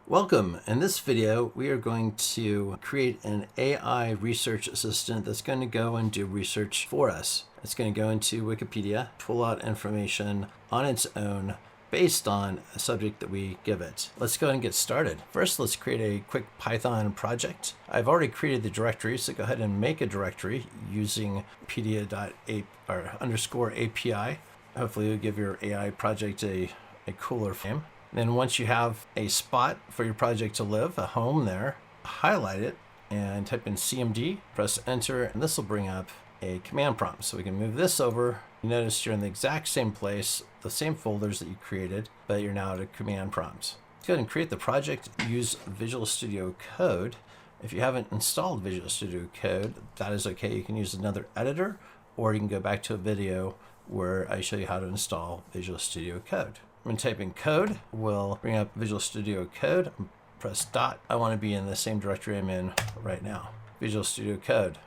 Welcome. In this video, we are going to create an AI research assistant that's going to go and do research for us. It's going to go into Wikipedia, pull out information on its own based on a subject that we give it. Let's go ahead and get started. First, let's create a quick Python project. I've already created the directory, so go ahead and make a directory using Wikipedia_API. Hopefully you'll give your AI project a cooler name. Then once you have a spot for your project to live, a home there, highlight it and type in CMD, press enter, and this will bring up a command prompt. So we can move this over. You notice you're in the exact same place, the same folders that you created, but you're now at a command prompt. Let's go ahead and create the project. Use Visual Studio Code. If you haven't installed Visual Studio Code, that is okay. You can use another editor, or you can go back to a video where I show you how to install Visual Studio Code. I'm going to type in code. We'll bring up Visual Studio Code. Press dot. I want to be in the same directory I'm in right now. Visual Studio Code.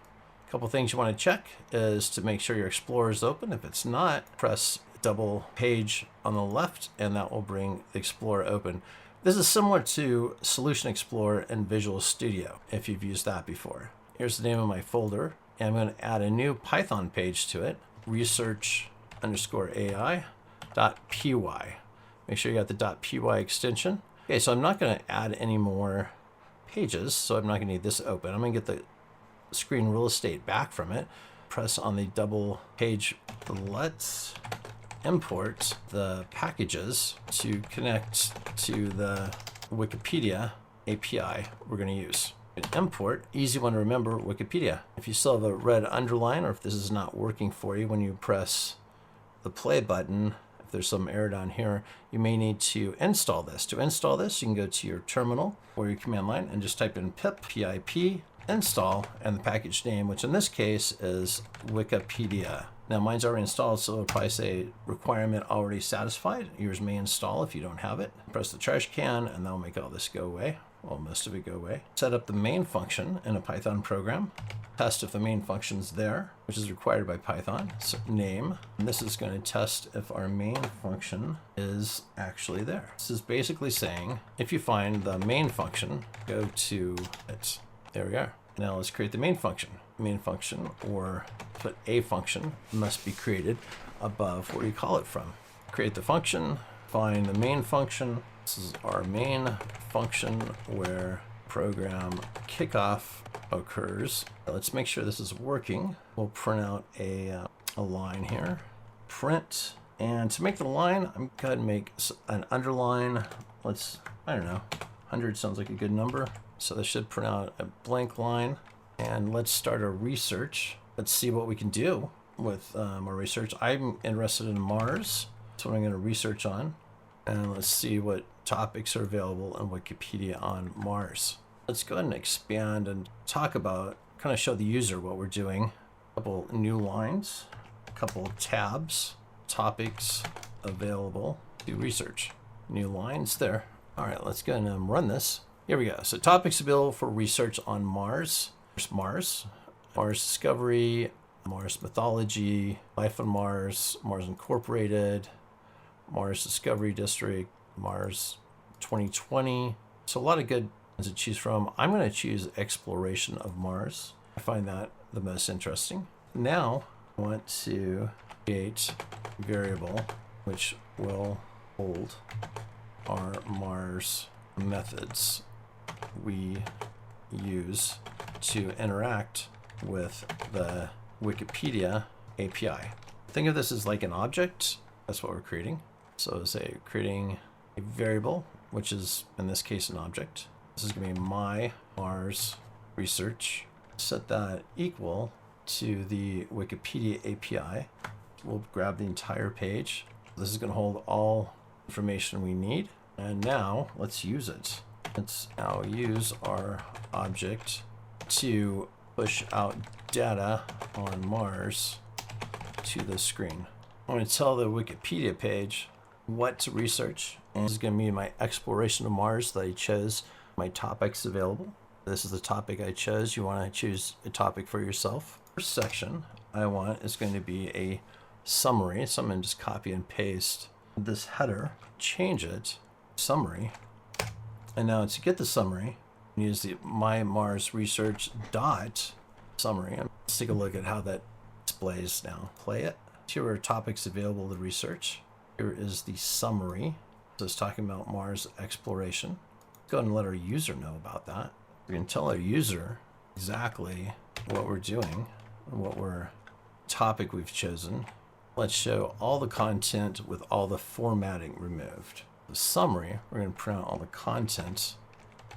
A couple things you want to check is to make sure your Explorer is open. If it's not, press double page on the left and that will bring the Explorer open. This is similar to Solution Explorer and Visual Studio if you've used that before. Here's the name of my folder, and I'm going to add a new Python page to it. Research_AI.py. Make sure you got the .py extension. Okay, so I'm not going to add any more pages, so I'm not going to need this open. I'm going to get the screen real estate back from it. Press on the double page. Let's import the packages to connect to the Wikipedia API we're going to use. Import, easy one to remember, Wikipedia. If you still have a red underline, or if this is not working for you when you press the play button, if there's some error down here, you may need to install this. To install this, you can go to your terminal or your command line and just type in pip install and the package name, which in this case is Wikipedia. Now mine's already installed, so it'll probably say requirement already satisfied. Yours may install if you don't have it. Press the trash can and that'll make all this go away. Well, most of it go away. Set up the main function in a Python program. Test if the main function's there, which is required by Python. So name, and this is going to test if our main function is actually there. This is basically saying, if you find the main function, go to it. There we are. Now let's create the main function. Main function, or put a function, must be created above where you call it from. Create the function, find the main function. This is our main function where program kickoff occurs. Let's make sure this is working. We'll print out a line here. Print, and to make the line, I'm going to make an underline. Let's, I don't know, 100 sounds like a good number. So this should print out a blank line. And let's start a research. Let's see what we can do with our research. I'm interested in Mars. That's what I'm going to research on. And let's see what topics are available in Wikipedia on Mars. Let's go ahead and expand and talk about, kind of show the user what we're doing. A couple new lines, a couple tabs, topics available, do research. New lines there. All right, let's go ahead and run this. Here we go. So topics available for research on Mars. Mars discovery, Mars mythology, life on Mars, Mars Incorporated, Mars Discovery District, Mars 2020. So a lot of good ones to choose from. I'm going to choose exploration of Mars. I find that the most interesting. Now I want to create a variable which will hold our Mars methods we use to interact with the Wikipedia API. Think of this as like an object. That's what we're creating. So say creating a variable, which is in this case an object. This is going to be my Mars research. Set that equal to the Wikipedia API. We'll grab the entire page. This is going to hold all information we need. And now let's use it. Let's now use our object to push out data on Mars to the screen. I'm going to tell the Wikipedia page what to research. And this is going to be my exploration of Mars that I chose. My topics available. This is the topic I chose. You want to choose a topic for yourself. First section I want is going to be a summary. So I'm going to just copy and paste this header, change it, summary, And now to get the summary, use the my Mars research dot summary. Let's take a look at how that displays now. Play it. Here are topics available to research. Here is the summary. So it's talking about Mars exploration. Let's go ahead and let our user know about that. We can tell our user exactly what we're doing and what topic we've chosen. Let's show all the content with all the formatting removed. The summary, we're going to print out all the content.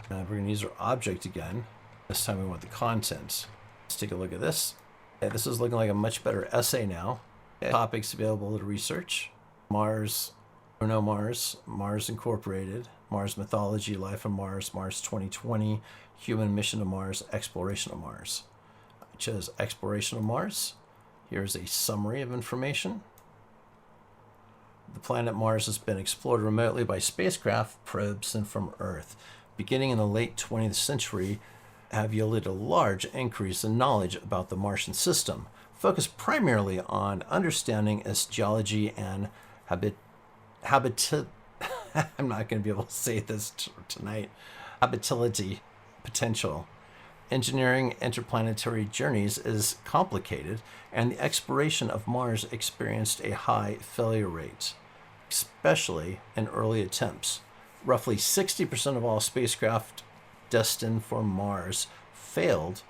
And we're going to use our object again. This time we want the content. Let's take a look at this. Okay, this is looking like a much better essay now. Okay. Topics available to research. Mars, or no Mars, Mars Incorporated, Mars Mythology, Life on Mars, Mars 2020, Human Mission to Mars, Exploration of Mars. I chose Exploration of Mars. Here's a summary of information. The planet Mars has been explored remotely by spacecraft probes sent from Earth. Beginning in the late 20th century, have yielded a large increase in knowledge about the Martian system, focused primarily on understanding its geology and I'm not going to be able to say this tonight. Habitability potential. Engineering interplanetary journeys is complicated, and the exploration of Mars experienced a high failure rate, especially in early attempts. Roughly 60% of all spacecraft destined for Mars failed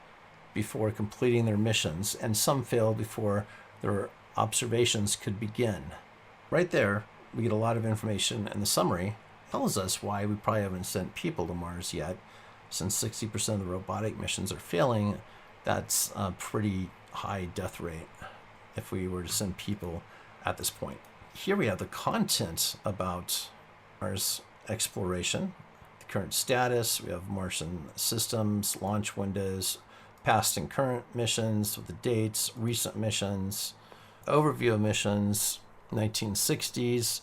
before completing their missions, and some failed before their observations could begin. Right there, we get a lot of information, and the summary tells us why we probably haven't sent people to Mars yet. Since 60% of the robotic missions are failing, that's a pretty high death rate if we were to send people at this point. Here we have the content about Mars exploration, the current status. We have Martian systems, launch windows, past and current missions with the dates, recent missions, overview of missions, 1960s,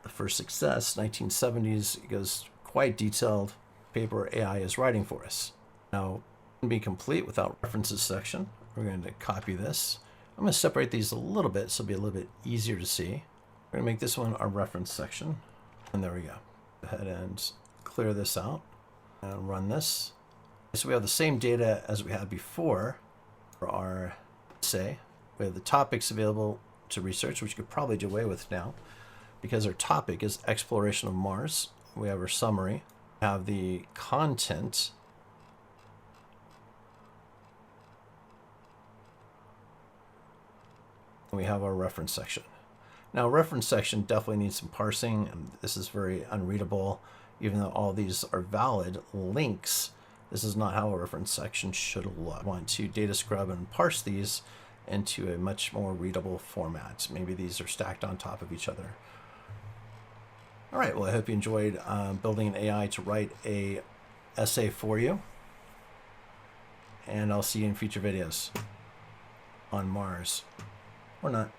the first success, 1970s. It goes quite detailed. Paper AI is writing for us. Now, to be complete without references section, we're going to copy this. I'm going to separate these a little bit so it'll be a little bit easier to see. We're going to make this one our reference section. And there we go. Go ahead and clear this out and run this. So we have the same data as we had before for our essay. We have the topics available to research, which you could probably do away with now because our topic is exploration of Mars. We have our summary. Have the content, and we have our reference section. Now, reference section definitely needs some parsing, and this is very unreadable. Even though all these are valid links, this is not how a reference section should look. I want to data scrub and parse these into a much more readable format. Maybe these are stacked on top of each other. All right, well, I hope you enjoyed building an AI to write a essay for you. And I'll see you in future videos on Mars. Or not.